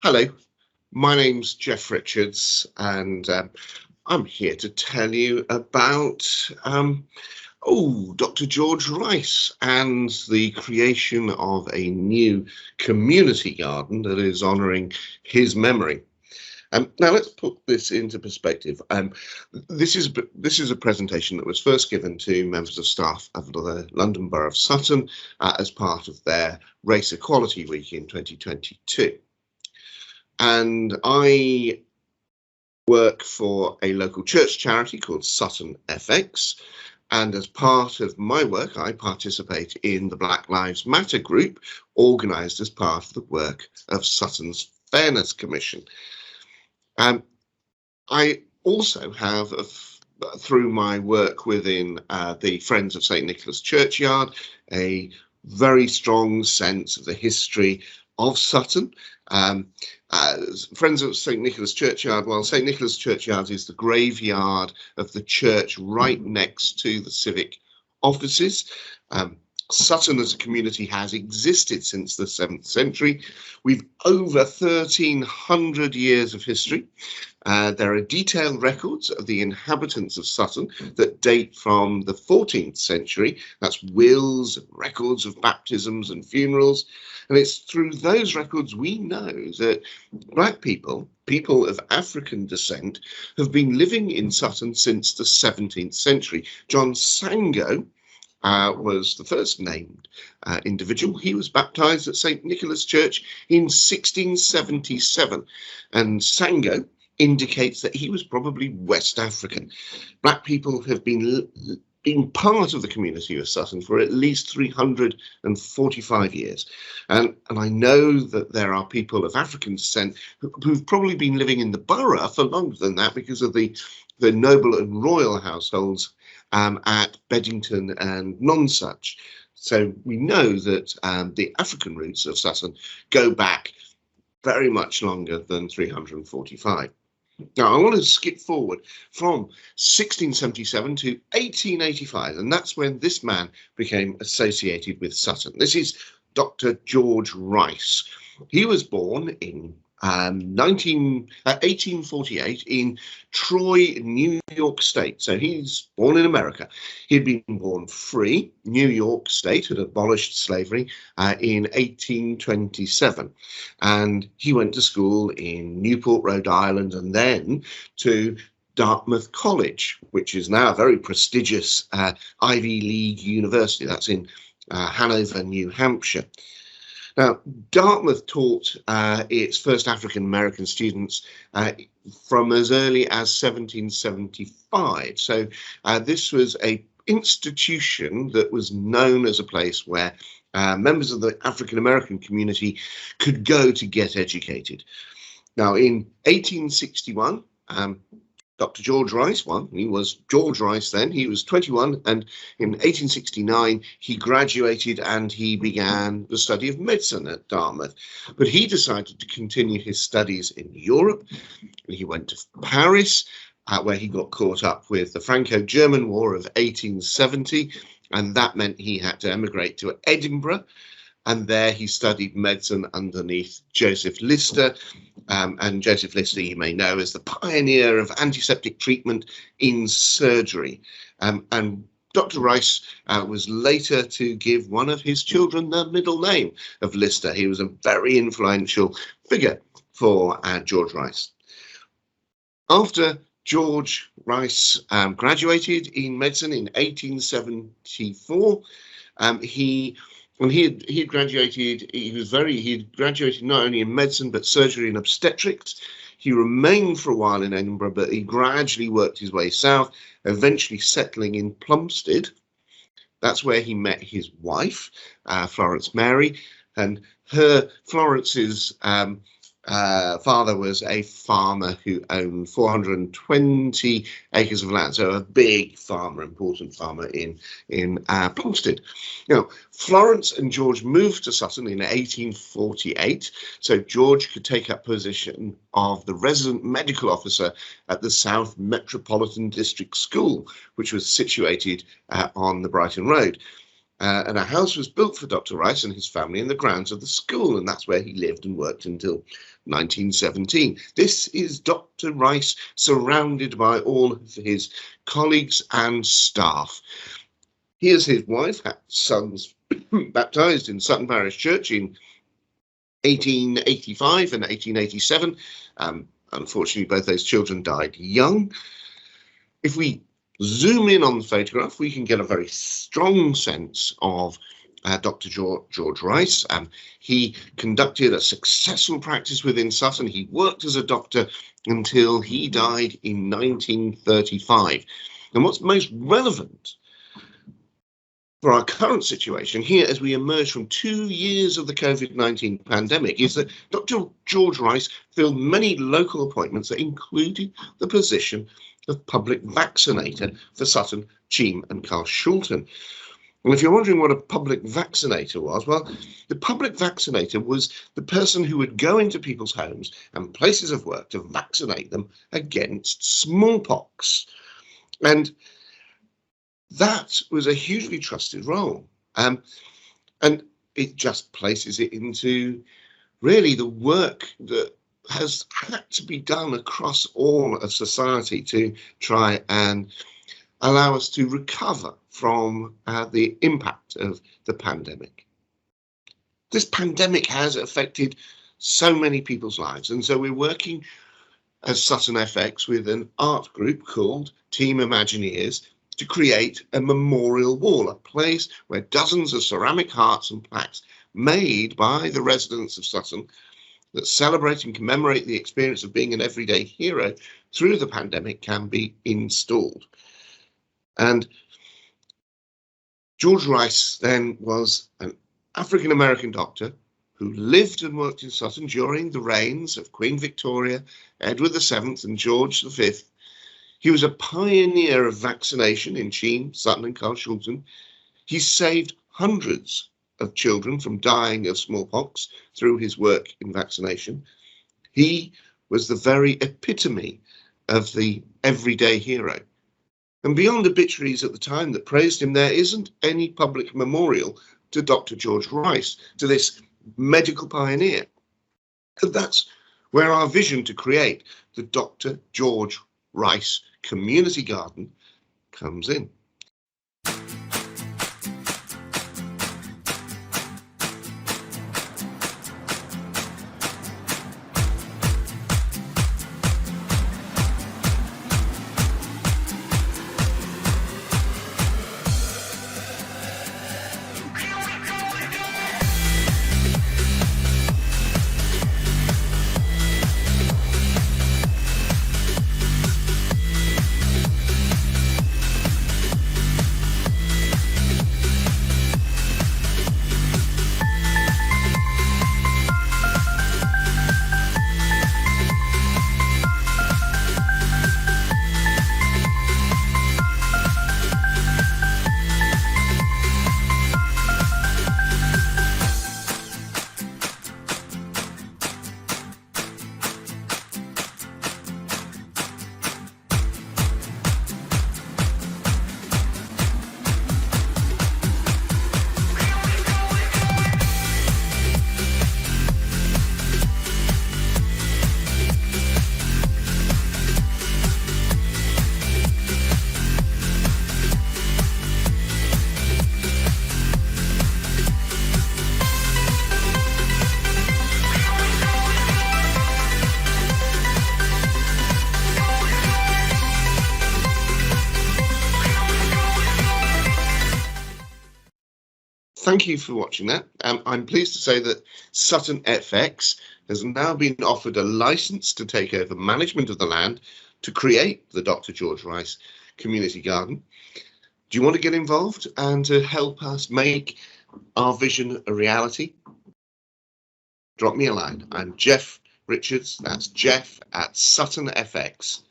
Hello, my name's Jeff Richards, and I'm here to tell you about Dr. George Rice and the creation of a new community garden that is honouring his memory. Now let's put this into perspective. This is a presentation that was first given to members of staff of the London Borough of Sutton as part of their Race Equality Week in 2022. And I work for a local church charity called Sutton FX. And as part of my work, I participate in the Black Lives Matter group, organised as part of the work of Sutton's Fairness Commission. I also have, through my work within the Friends of St Nicholas Churchyard, a very strong sense of the history of Sutton. Friends of St Nicholas Churchyard, well, St Nicholas Churchyard is the graveyard of the church right next to the civic offices. Sutton as a community has existed since the 7th century. We've over 1,300 years of history. There are detailed records of the inhabitants of Sutton that date from the 14th century. That's wills, records of baptisms and funerals. And it's through those records we know that Black people of African descent, have been living in Sutton since the 17th century. John Sango was the first named individual. He was baptized at St Nicholas Church in 1677, and Sango indicates that he was probably West African. Black people have been part of the community of Sutton for at least 345 years. And I know that there are people of African descent who've probably been living in the borough for longer than that because of the noble and royal households at Beddington and Nonsuch. So we know that the African roots of Sutton go back very much longer than 345. Now, I want to skip forward from 1677 to 1885, and that's when this man became associated with Sutton. This is Dr. George Rice. He was born in 1848 in Troy, New York State. So he's born in America. He'd been born free. New York State had abolished slavery in 1827. And he went to school in Newport, Rhode Island, and then to Dartmouth College, which is now a very prestigious Ivy League university. That's in Hanover, New Hampshire. Now, Dartmouth taught its first African-American students from as early as 1775. So this was an institution that was known as a place where members of the African-American community could go to get educated. Now, in 1861, Dr. George Rice, he was George Rice then, he was 21, and in 1869 he graduated and he began the study of medicine at Dartmouth. But he decided to continue his studies in Europe. He went to Paris, where he got caught up with the Franco-German War of 1870, and that meant he had to emigrate to Edinburgh. And there he studied medicine underneath Joseph Lister. And Joseph Lister, you may know, is the pioneer of antiseptic treatment in surgery. And Dr. Rice was later to give one of his children the middle name of Lister. He was a very influential figure for George Rice. After George Rice graduated in medicine in 1874, he had graduated. He had graduated not only in medicine but surgery and obstetrics. He remained for a while in Edinburgh, but he gradually worked his way south, eventually settling in Plumstead. That's where he met his wife, Florence Mary, and Florence's father was a farmer who owned 420 acres of land, so a big farmer, important farmer in Plumstead. Now, Florence and George moved to Sutton in 1848, so George could take up position of the resident medical officer at the South Metropolitan District School, which was situated on the Brighton Road. and a house was built for Dr. Rice and his family in the grounds of the school, and that's where he lived and worked until 1917. This is Dr. Rice surrounded by all of his colleagues and staff. Here's his wife, had sons baptised in Sutton Parish Church in 1885 and 1887. Unfortunately, both those children died young. If we zoom in on the photograph, we can get a very strong sense of Dr. George Rice. He conducted a successful practice within Sutton. He worked as a doctor until he died in 1935. And what's most relevant for our current situation here as we emerge from 2 years of the COVID-19 pandemic is that Dr. George Rice filled many local appointments that included the position of public vaccinator for Sutton, Cheam and Carshalton. And if you're wondering what a public vaccinator was, well, the public vaccinator was the person who would go into people's homes and places of work to vaccinate them against smallpox. And that was a hugely trusted role. And it just places it into really the work that has had to be done across all of society to try and allow us to recover from the impact of the pandemic. This pandemic has affected so many people's lives, and so we're working as Sutton FX with an art group called Team Imagineers to create a memorial wall, a place where dozens of ceramic hearts and plaques made by the residents of Sutton that celebrate and commemorate the experience of being an everyday hero through the pandemic can be installed. And George Rice then was an African-American doctor who lived and worked in Sutton during the reigns of Queen Victoria, Edward VII and George V. He was a pioneer of vaccination in Cheam, Sutton and Carshalton. He saved hundreds of children from dying of smallpox through his work in vaccination. He was the very epitome of the everyday hero. And beyond obituaries at the time that praised him, there isn't any public memorial to Dr. George Rice, to this medical pioneer. And that's where our vision to create the Dr. George Rice Community Garden comes in. Thank you for watching that. I'm pleased to say that Sutton FX has now been offered a license to take over management of the land to create the Dr. George Rice Community Garden. Do you want to get involved and to help us make our vision a reality? Drop me a line. I'm Jeff Richards. That's Jeff at suttonfx.com.